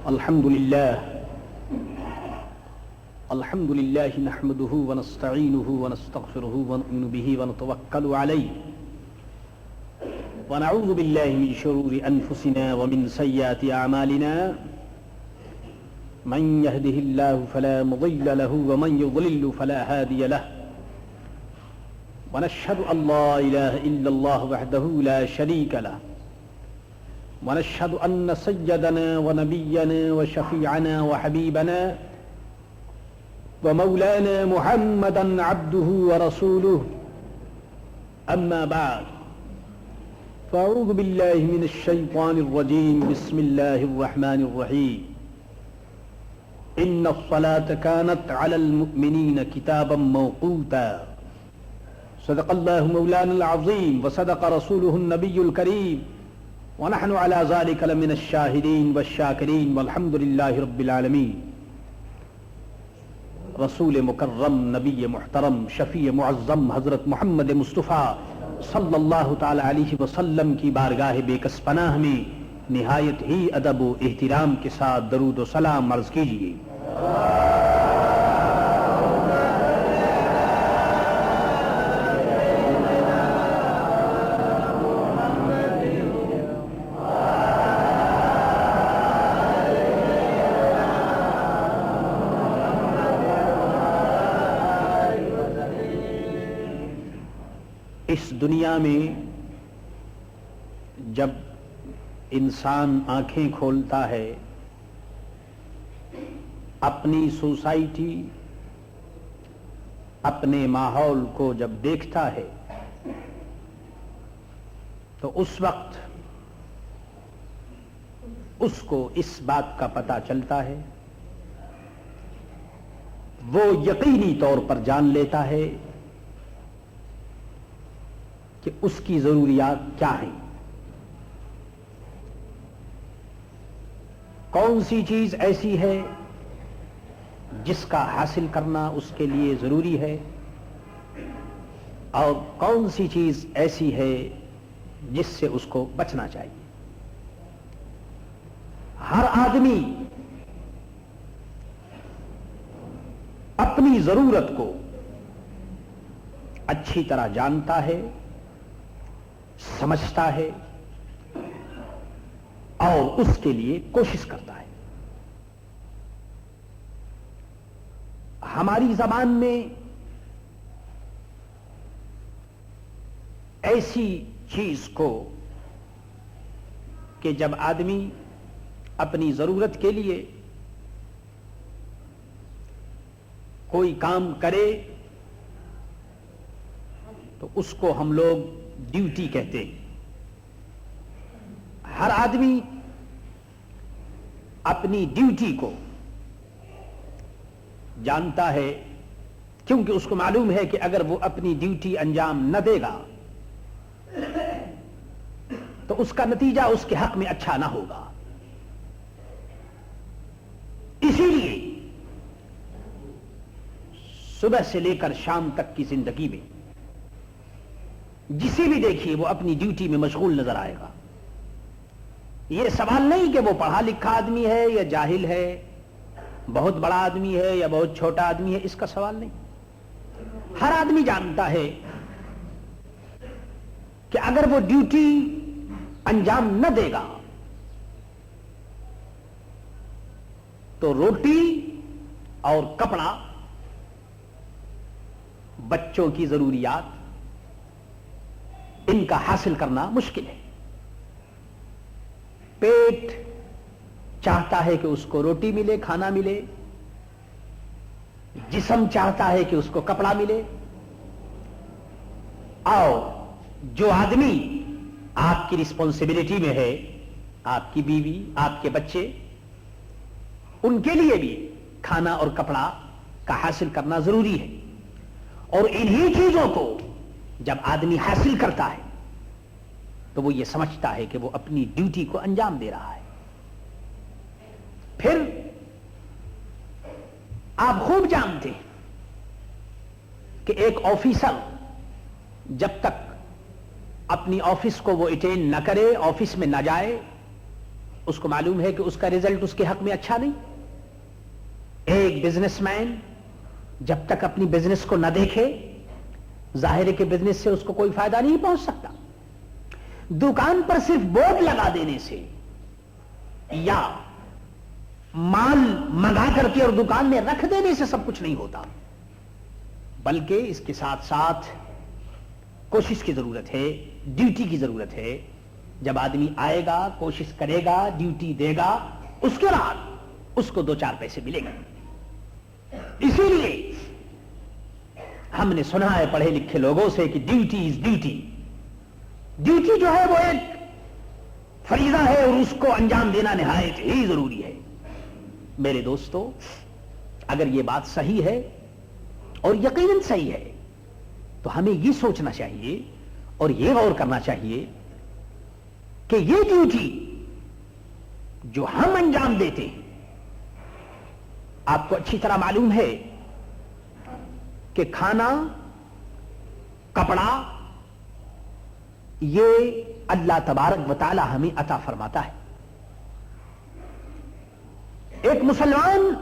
الحمد لله نحمده ونستعينه ونستغفره ونؤمن به ونتوكل عليه ونعوذ بالله من شرور أنفسنا ومن سيئات أعمالنا من يهده الله فلا مضل له ومن يضلل فلا هادي له ونشهد أن لا إله إلا الله وحده لا شريك له ونشهد أن سيدنا ونبينا وشفيعنا وحبيبنا ومولانا محمدا عبده ورسوله أما بعد فأعوذ بالله من الشيطان الرجيم بسم الله الرحمن الرحيم إن الصلاة كانت على المؤمنين كتابا موقوتا صدق الله مولانا العظيم وصدق رسوله النبي الكريم ونحن على ذلك لمن الشاهدين والشاكرين والحمد لله رب العالمين. رسول مکرم، نبی محترم، شفیع معظم حضرت محمد مصطفیٰ صلی اللہ تعالی علیہ وسلم کی بارگاہ بے کس پناہ میں نہایت ہی ادب و احترام کے ساتھ درود و سلام عرض کیجیے. اس دنیا میں جب انسان آنکھیں کھولتا ہے، اپنی سوسائٹی، اپنے ماحول کو جب دیکھتا ہے تو اس وقت اس کو اس بات کا پتہ چلتا ہے، وہ یقینی طور پر جان لیتا ہے کہ اس کی ضروریات کیا ہیں، کون سی چیز ایسی ہے جس کا حاصل کرنا اس کے لیے ضروری ہے، اور کون سی چیز ایسی ہے جس سے اس کو بچنا چاہیے. ہر آدمی اپنی ضرورت کو اچھی طرح جانتا ہے، سمجھتا ہے اور اس کے لیے کوشش کرتا ہے. ہماری زبان میں ایسی چیز کو کہ جب آدمی اپنی ضرورت کے لیے کوئی کام کرے تو اس کو ہم لوگ ڈیوٹی کہتے ہیں. ہر آدمی اپنی ڈیوٹی کو جانتا ہے، کیونکہ اس کو معلوم ہے کہ اگر وہ اپنی ڈیوٹی انجام نہ دے گا تو اس کا نتیجہ اس کے حق میں اچھا نہ ہوگا. اسی لیے صبح سے لے کر شام تک کی زندگی میں جسے بھی دیکھیے وہ اپنی ڈیوٹی میں مشغول نظر آئے گا. یہ سوال نہیں کہ وہ پڑھا لکھا آدمی ہے یا جاہل ہے، بہت بڑا آدمی ہے یا بہت چھوٹا آدمی ہے، اس کا سوال نہیں. ہر آدمی جانتا ہے کہ اگر وہ ڈیوٹی انجام نہ دے گا تو روٹی اور کپڑا، بچوں کی ضروریات، ان کا حاصل کرنا مشکل ہے. پیٹ چاہتا ہے کہ اس کو روٹی ملے، کھانا ملے، جسم چاہتا ہے کہ اس کو کپڑا ملے. اور جو آدمی آپ کی رسپانسبلٹی میں ہے، آپ کی بیوی، آپ کے بچے، ان کے لیے بھی کھانا اور کپڑا کا حاصل کرنا ضروری ہے. اور انہی چیزوں کو جب آدمی حاصل کرتا ہے تو وہ یہ سمجھتا ہے کہ وہ اپنی ڈیوٹی کو انجام دے رہا ہے. پھر آپ خوب جانتے ہیں کہ ایک آفیسر جب تک اپنی آفس کو وہ اٹینڈ نہ کرے، آفس میں نہ جائے، اس کو معلوم ہے کہ اس کا رزلٹ اس کے حق میں اچھا نہیں. ایک بزنس مین جب تک اپنی بزنس کو نہ دیکھے ظاہر ہے کہ بزنس سے اس کو کوئی فائدہ نہیں پہنچ سکتا. دکان پر صرف بورڈ لگا دینے سے یا مال منگا کر کے اور دکان میں رکھ دینے سے سب کچھ نہیں ہوتا، بلکہ اس کے ساتھ ساتھ کوشش کی ضرورت ہے، ڈیوٹی کی ضرورت ہے. جب آدمی آئے گا، کوشش کرے گا، ڈیوٹی دے گا، اس کے بعد اس کو 2-4 پیسے ملے گا. اسی لیے ہم نے سنا ہے پڑھے لکھے لوگوں سے کہ ڈیوٹی از ڈیوٹی. ڈیوٹی جو ہے وہ ایک فریضہ ہے اور اس کو انجام دینا نہایت ہی ضروری ہے. میرے دوستو، اگر یہ بات صحیح ہے اور یقیناً صحیح ہے تو ہمیں یہ سوچنا چاہیے اور یہ غور کرنا چاہیے کہ یہ ڈیوٹی جو ہم انجام دیتے ہیں، آپ کو اچھی طرح معلوم ہے کہ کھانا، کپڑا، یہ اللہ تبارک و تعالی ہمیں عطا فرماتا ہے. ایک مسلمان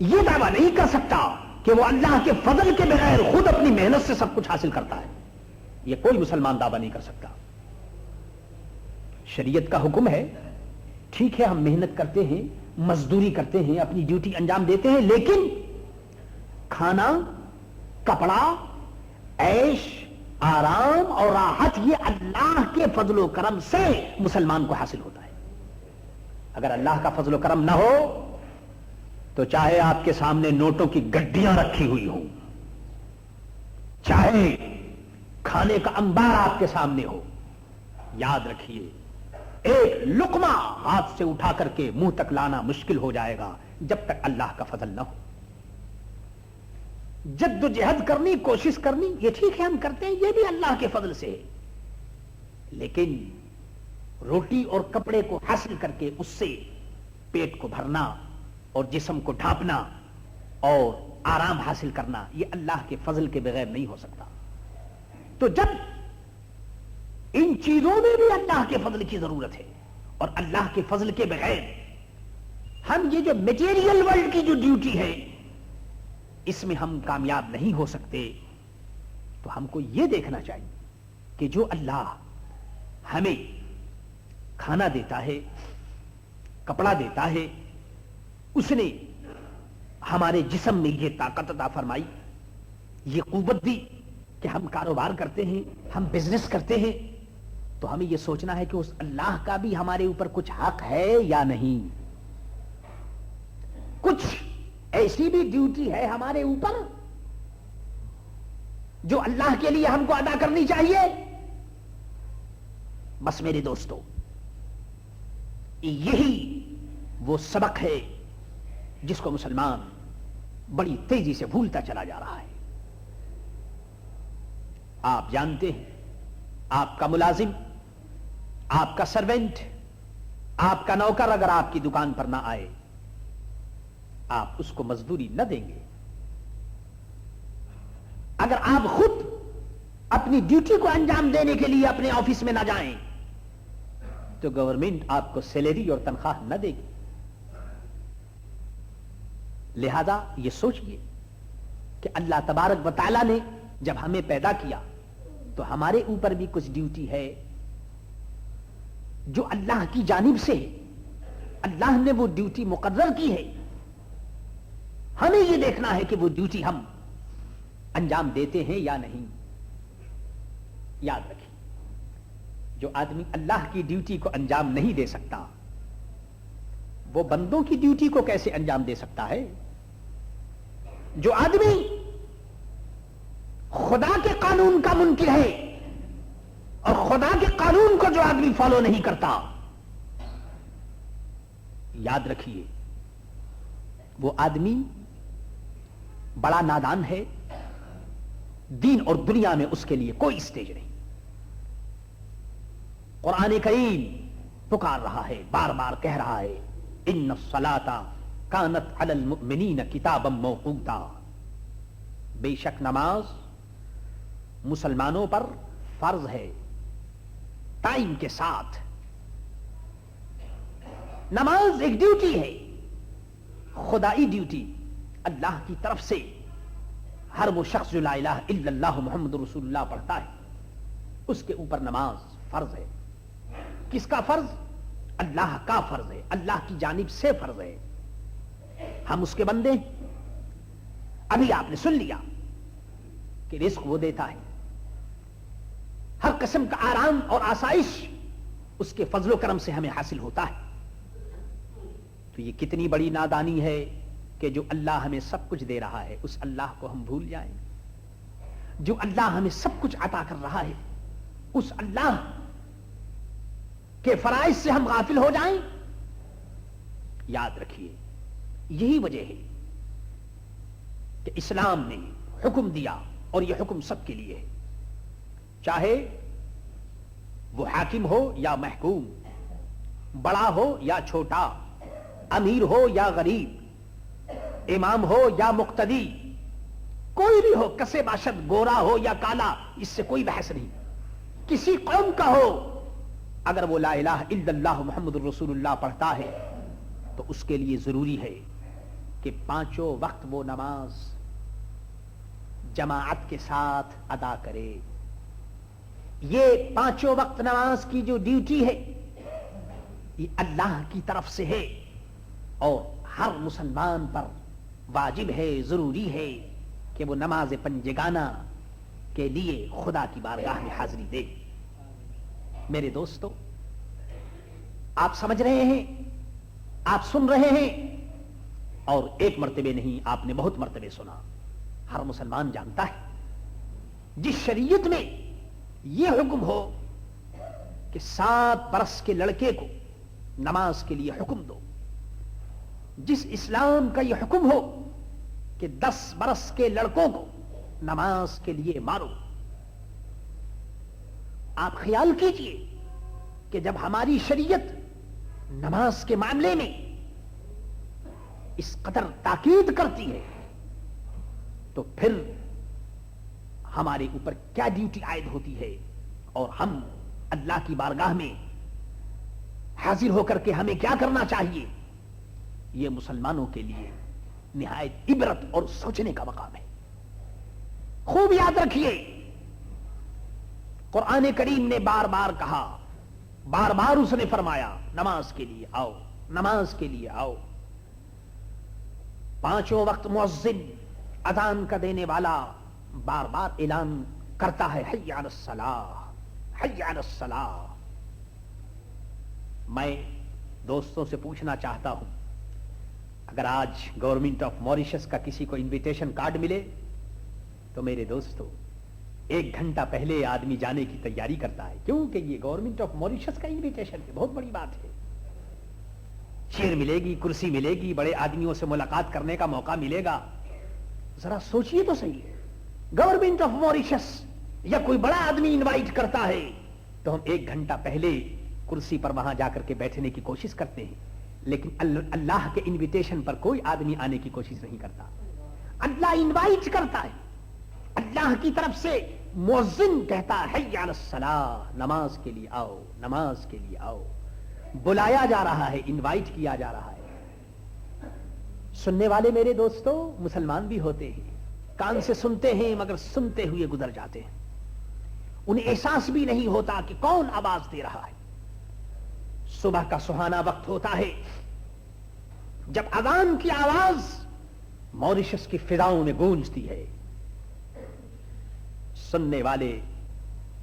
یہ دعویٰ نہیں کر سکتا کہ وہ اللہ کے فضل کے بغیر خود اپنی محنت سے سب کچھ حاصل کرتا ہے. یہ کوئی مسلمان دعویٰ نہیں کر سکتا. شریعت کا حکم ہے، ٹھیک ہے ہم محنت کرتے ہیں، مزدوری کرتے ہیں، اپنی ڈیوٹی انجام دیتے ہیں، لیکن کھانا، کپڑا، عیش، آرام اور راحت یہ اللہ کے فضل و کرم سے مسلمان کو حاصل ہوتا ہے. اگر اللہ کا فضل و کرم نہ ہو تو چاہے آپ کے سامنے نوٹوں کی گڈیاں رکھی ہوئی ہوں، چاہے کھانے کا انبار آپ کے سامنے ہو، یاد رکھیے ایک لقمہ ہاتھ سے اٹھا کر کے منہ تک لانا مشکل ہو جائے گا جب تک اللہ کا فضل نہ ہو. جد و جہد کرنی، کوشش کرنی، یہ ٹھیک ہے ہم کرتے ہیں، یہ بھی اللہ کے فضل سے ہے، لیکن روٹی اور کپڑے کو حاصل کر کے اس سے پیٹ کو بھرنا اور جسم کو ڈھانپنا اور آرام حاصل کرنا یہ اللہ کے فضل کے بغیر نہیں ہو سکتا. تو جب ان چیزوں میں بھی اللہ کے فضل کی ضرورت ہے اور اللہ کے فضل کے بغیر ہم یہ جو میٹیریل ورلڈ کی جو ڈیوٹی ہے اس میں ہم کامیاب نہیں ہو سکتے، تو ہم کو یہ دیکھنا چاہیے کہ جو اللہ ہمیں کھانا دیتا ہے، کپڑا دیتا ہے، اس نے ہمارے جسم میں یہ طاقت عطا فرمائی، یہ قوت دی کہ ہم کاروبار کرتے ہیں، ہم بزنس کرتے ہیں، تو ہمیں یہ سوچنا ہے کہ اس اللہ کا بھی ہمارے اوپر کچھ حق ہے یا نہیں. کچھ ایسی بھی ڈیوٹی ہے ہمارے اوپر جو اللہ کے لیے ہم کو ادا کرنی چاہیے. بس میرے دوستو، یہی وہ سبق ہے جس کو مسلمان بڑی تیزی سے بھولتا چلا جا رہا ہے. آپ جانتے ہیں آپ کا ملازم، آپ کا سروینٹ، آپ کا نوکر اگر آپ کی دکان پر نہ آئے، آپ اس کو مزدوری نہ دیں گے. اگر آپ خود اپنی ڈیوٹی کو انجام دینے کے لیے اپنے آفس میں نہ جائیں تو گورنمنٹ آپ کو سیلری اور تنخواہ نہ دے گی. لہذا یہ سوچئے کہ اللہ تبارک و تعالی نے جب ہمیں پیدا کیا تو ہمارے اوپر بھی کچھ ڈیوٹی ہے جو اللہ کی جانب سے ہے. اللہ نے وہ ڈیوٹی مقرر کی ہے، ہمیں یہ دیکھنا ہے کہ وہ ڈیوٹی ہم انجام دیتے ہیں یا نہیں. یاد رکھیں، جو آدمی اللہ کی ڈیوٹی کو انجام نہیں دے سکتا وہ بندوں کی ڈیوٹی کو کیسے انجام دے سکتا ہے؟ جو آدمی خدا کے قانون کا منکر ہے اور خدا کے قانون کو جو آدمی فالو نہیں کرتا، یاد رکھیے وہ آدمی بڑا نادان ہے. دین اور دنیا میں اس کے لیے کوئی سٹیج نہیں. قرآن کریم پکار رہا ہے، بار بار کہہ رہا ہے ان الصلاۃ کانت علی المؤمنین کتابا موقوتا. بے شک نماز مسلمانوں پر فرض ہے، ٹائم کے ساتھ. نماز ایک ڈیوٹی ہے، خدائی ڈیوٹی اللہ کی طرف سے. ہر وہ شخص جو لا الہ الا اللہ محمد رسول اللہ پڑھتا ہے اس کے اوپر نماز فرض ہے. کس کا فرض؟ اللہ کا فرض ہے، اللہ کی جانب سے فرض ہے. ہم اس کے بندے. ابھی آپ نے سن لیا کہ رزق وہ دیتا ہے، ہر قسم کا آرام اور آسائش اس کے فضل و کرم سے ہمیں حاصل ہوتا ہے. تو یہ کتنی بڑی نادانی ہے کہ جو اللہ ہمیں سب کچھ دے رہا ہے اس اللہ کو ہم بھول جائیں. جو اللہ ہمیں سب کچھ عطا کر رہا ہے اس اللہ کے فرائض سے ہم غافل ہو جائیں. یاد رکھیے یہی وجہ ہے کہ اسلام نے حکم دیا اور یہ حکم سب کے لیے ہے، چاہے وہ حاکم ہو یا محکوم، بڑا ہو یا چھوٹا، امیر ہو یا غریب، امام ہو یا مقتدی، کوئی بھی ہو، کسے باشد، گورا ہو یا کالا، اس سے کوئی بحث نہیں. کسی قوم کا ہو اگر وہ لا الہ الا اللہ محمد رسول اللہ پڑھتا ہے تو اس کے لیے ضروری ہے کہ پانچوں وقت وہ نماز جماعت کے ساتھ ادا کرے. یہ پانچوں وقت نماز کی جو ڈیوٹی ہے یہ اللہ کی طرف سے ہے اور ہر مسلمان پر واجب ہے، ضروری ہے کہ وہ نماز پنجگانہ کے لیے خدا کی بارگاہ میں حاضری دے. میرے دوستو، آپ سمجھ رہے ہیں، آپ سن رہے ہیں، اور ایک مرتبہ نہیں آپ نے بہت مرتبہ سنا. ہر مسلمان جانتا ہے جس شریعت میں یہ حکم ہو کہ 7 برس کے لڑکے کو نماز کے لیے حکم دو، جس اسلام کا یہ حکم ہو کہ 10 برس کے لڑکوں کو نماز کے لیے مارو، آپ خیال کیجئے کہ جب ہماری شریعت نماز کے معاملے میں اس قدر تاکید کرتی ہے تو پھر ہمارے اوپر کیا ڈیوٹی عائد ہوتی ہے، اور ہم اللہ کی بارگاہ میں حاضر ہو کر کے ہمیں کیا کرنا چاہیے. یہ مسلمانوں کے لیے نہایت عبرت اور سوچنے کا مقام ہے. خوب یاد رکھیے، قرآن کریم نے بار بار کہا، بار بار اس نے فرمایا نماز کے لیے آؤ، نماز کے لیے آؤ. پانچوں وقت مؤذن اذان کا دینے والا بار بار اعلان کرتا ہے حی علی الصلاۃ، حی علی الصلاۃ. میں دوستوں سے پوچھنا چاہتا ہوں، اگر آج گورنمنٹ آف موریشس کا کسی کو انویٹیشن کارڈ ملے تو میرے دوستو 1 گھنٹہ پہلے آدمی جانے کی تیاری کرتا ہے، کیونکہ یہ گورنمنٹ آف موریشس کا انویٹیشن ہے، بہت بڑی بات ہے. چیئر ملے گی، کرسی ملے گی، بڑے آدمیوں سے ملاقات کرنے کا موقع ملے گا. ذرا سوچئے تو صحیح، گورنمنٹ آف موریشس یا کوئی بڑا آدمی انوائٹ کرتا ہے تو ہم 1 گھنٹہ پہلے کرسی پر وہاں جا کر کے بیٹھنے کی کوشش کرتے ہیں، لیکن اللہ کے انویٹیشن پر کوئی آدمی آنے کی کوشش نہیں کرتا. اللہ انوائٹ کرتا ہے، اللہ کی طرف سے مؤذن کہتا ہے حی علی الصلاۃ، نماز کے لیے آؤ، نماز کے لیے آؤ. بلایا جا رہا ہے، انوائٹ کیا جا رہا ہے. سننے والے میرے دوستو مسلمان بھی ہوتے ہیں، کان سے سنتے ہیں مگر سنتے ہوئے گزر جاتے ہیں، انہیں احساس بھی نہیں ہوتا کہ کون آواز دے رہا ہے. صبح کا سہانا وقت ہوتا ہے جب اذان کی آواز موریشس کی فضاؤں میں گونجتی ہے. سننے والے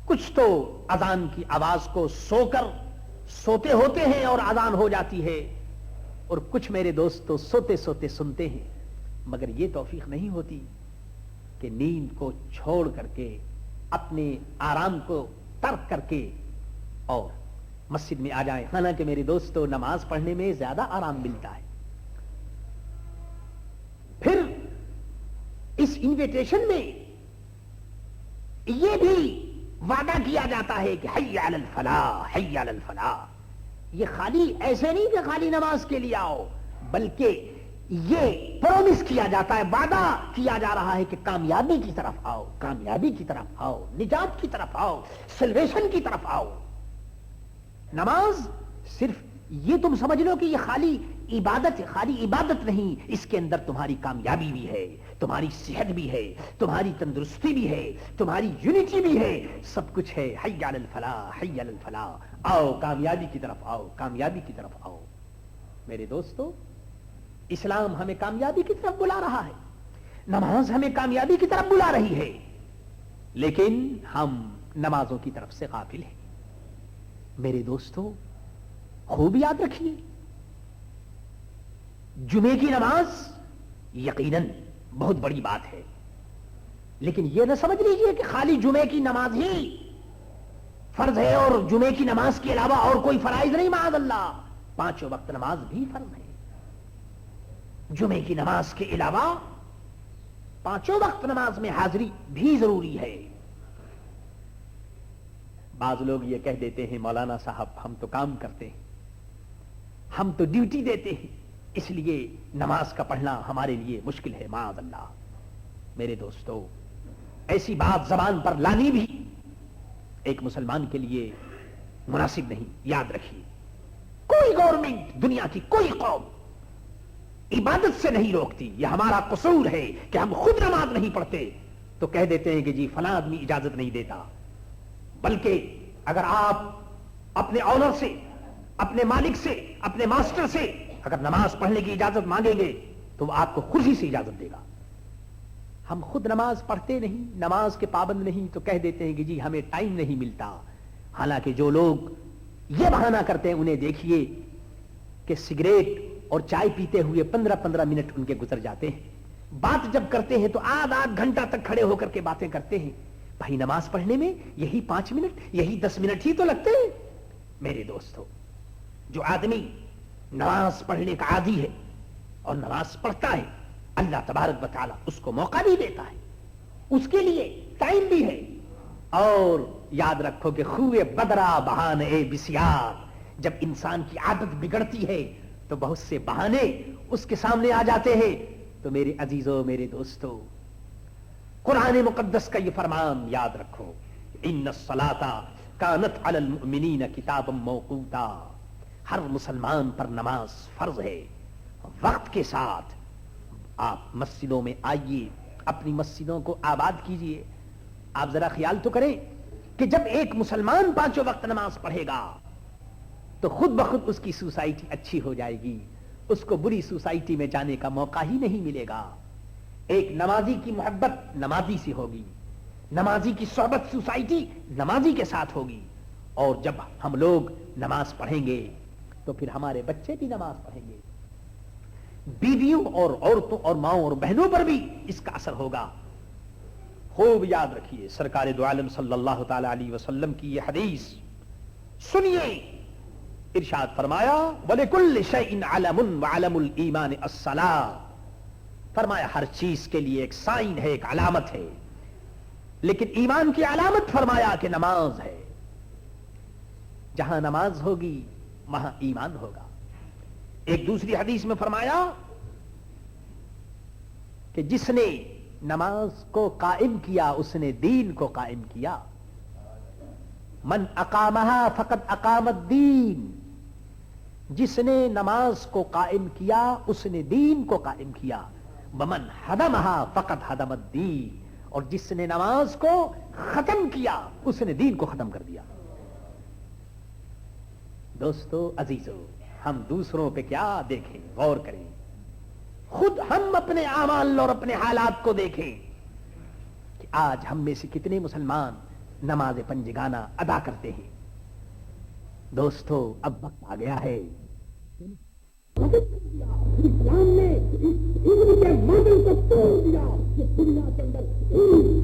کچھ تو اذان کی آواز کو سو کر سوتے ہوتے ہیں اور اذان ہو جاتی ہے، اور کچھ میرے دوستو سوتے سوتے سنتے ہیں، مگر یہ توفیق نہیں ہوتی کہ نیند کو چھوڑ کر کے اپنے آرام کو ترک کر کے اور مسجد میں آ جائیں. حالانکہ میرے دوستو نماز پڑھنے میں زیادہ آرام ملتا ہے. پھر اس انویٹیشن میں یہ بھی وعدہ کیا جاتا ہے کہ حی علی الفلاح، حی علی الفلاح. یہ خالی ایسے نہیں کہ خالی نماز کے لیے آؤ، بلکہ یہ پرومس کیا جاتا ہے، وعدہ کیا جا رہا ہے کہ کامیابی کی طرف آؤ، کامیابی کی طرف آؤ، نجات کی طرف آؤ، سلویشن کی طرف آؤ. نماز صرف یہ تم سمجھ لو کہ یہ خالی عبادت نہیں، اس کے اندر تمہاری کامیابی بھی ہے، تمہاری صحت بھی ہے، تمہاری تندرستی بھی ہے، تمہاری یونٹی بھی ہے، سب کچھ ہے۔ حی علی الفلاح، حی علی الفلاح، آؤ کامیابی کی طرف آؤ، کامیابی کی طرف آؤ۔ میرے دوستو، اسلام ہمیں کامیابی کی طرف بلا رہا ہے، نماز ہمیں کامیابی کی طرف بلا رہی ہے، لیکن ہم نمازوں کی طرف سے غافل ہیں۔ میرے دوستو، خوب یاد رکھیے، جمعے کی نماز یقیناً بہت بڑی بات ہے، لیکن یہ نہ سمجھ لیجئے کہ خالی جمعے کی نماز ہی فرض ہے اور جمعے کی نماز کے علاوہ اور کوئی فرائض نہیں۔ معاذ اللہ، 5 وقت نماز بھی فرض ہے۔ جمعے کی نماز کے علاوہ 5 وقت نماز میں حاضری بھی ضروری ہے۔ بعض لوگ یہ کہہ دیتے ہیں، مولانا صاحب ہم تو کام کرتے ہیں، ہم تو ڈیوٹی دیتے ہیں، اس لیے نماز کا پڑھنا ہمارے لیے مشکل ہے۔ معاذ اللہ، میرے دوستو، ایسی بات زبان پر لانی بھی ایک مسلمان کے لیے مناسب نہیں۔ یاد رکھیے، کوئی گورنمنٹ، دنیا کی کوئی قوم عبادت سے نہیں روکتی۔ یہ ہمارا قصور ہے کہ ہم خود نماز نہیں پڑھتے تو کہہ دیتے ہیں کہ جی فلاں آدمی اجازت نہیں دیتا، بلکہ اگر آپ اپنے آنر سے، اپنے مالک سے، اپنے ماسٹر سے اگر نماز پڑھنے کی اجازت مانگیں گے تو وہ آپ کو خوشی سے اجازت دے گا۔ ہم خود نماز پڑھتے نہیں، نماز کے پابند نہیں، تو کہہ دیتے ہیں کہ جی ہمیں ٹائم نہیں ملتا۔ حالانکہ جو لوگ یہ بہانہ کرتے ہیں انہیں دیکھیے کہ سگریٹ اور چائے پیتے ہوئے 15-15 منٹ ان کے گزر جاتے ہیں، بات جب کرتے ہیں تو آدھ گھنٹہ تک کھڑے ہو کر کے باتیں کرتے ہیں۔ بھائی نماز پڑھنے میں یہی 5 منٹ، یہی 10 منٹ ہی تو لگتے ہیں۔ میرے دوستو، جو آدمی نماز پڑھنے کا عادی ہے اور نماز پڑھتا ہے، اللہ تبارک و تعالی اس کو موقع بھی دیتا ہے، اس کے لیے ٹائم بھی ہے۔ اور یاد رکھو کہ خوئے بدرا بہانے بسیار، جب انسان کی عادت بگڑتی ہے تو بہت سے بہانے اس کے سامنے آ جاتے ہیں۔ تو میرے عزیزو، میرے دوستو، قرآن مقدس کا یہ فرمان یاد رکھو، ان الصلاۃ کانت علی المؤمنین کتابا موقوتا، ہر مسلمان پر نماز فرض ہے، وقت کے ساتھ۔ آپ مسجدوں میں آئیے، اپنی مسجدوں کو آباد کیجئے۔ آپ ذرا خیال تو کریں کہ جب ایک مسلمان 5 وقت نماز پڑھے گا تو خود بخود اس کی سوسائٹی اچھی ہو جائے گی، اس کو بری سوسائٹی میں جانے کا موقع ہی نہیں ملے گا۔ ایک نمازی کی محبت نمازی سے ہوگی، نمازی کی صحبت سوسائٹی نمازی کے ساتھ ہوگی، اور جب ہم لوگ نماز پڑھیں گے تو پھر ہمارے بچے بھی نماز پڑھیں گے، بیویوں اور عورتوں اور ماؤں اور بہنوں پر بھی اس کا اثر ہوگا۔ خوب یاد رکھیے، سرکار دو عالم صلی اللہ تعالی علیہ وسلم کی یہ حدیث سنیے۔ ارشاد فرمایا، وَلِكُلِّ شَيْءٍ عَلَمٌ وَعَلَمُ الْإِيمَانِ الصَّلَاةُ، فرمایا ہر چیز کے لیے ایک سائن ہے، ایک علامت ہے، لیکن ایمان کی علامت فرمایا کہ نماز ہے۔ جہاں نماز ہوگی وہاں ایمان ہوگا۔ ایک دوسری حدیث میں فرمایا کہ جس نے نماز کو قائم کیا اس نے دین کو قائم کیا۔ من اقامہا فقد اقام الدین، جس نے نماز کو قائم کیا اس نے دین کو قائم کیا۔ ومن ہدمہا فقد ہدم الدین، اور جس نے نماز کو ختم کیا اس نے دین کو ختم کر دیا۔ دوستو عزیزو، ہم دوسروں پہ کیا دیکھیں، غور کریں، خود ہم اپنے اعمال اور اپنے حالات کو دیکھیں کہ آج ہم میں سے کتنے مسلمان نماز پنجگانہ ادا کرتے ہیں۔ دوستو، اب وقت آ گیا ہے، اسلام نے ان کے ماڈل کو توڑ دیا کہ دنیا کے اندر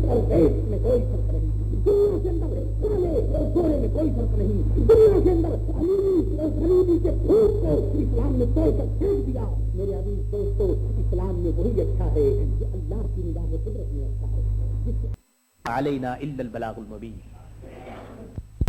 اور دیش میں کوئی فرق نہیں، دنیا کے اندر کالے اور گورے میں کوئی فرق نہیں، دنیا کے اندر امیر اور غریبی کے بھوک کو اسلام نے توڑ کر پھینک دیا۔ میرے عزیز دوستو، اسلام میں وہی اچھا ہے جو اللہ کی نگاہ قدرت میں اچھا ہے۔ علینا الا البلاغ المبین۔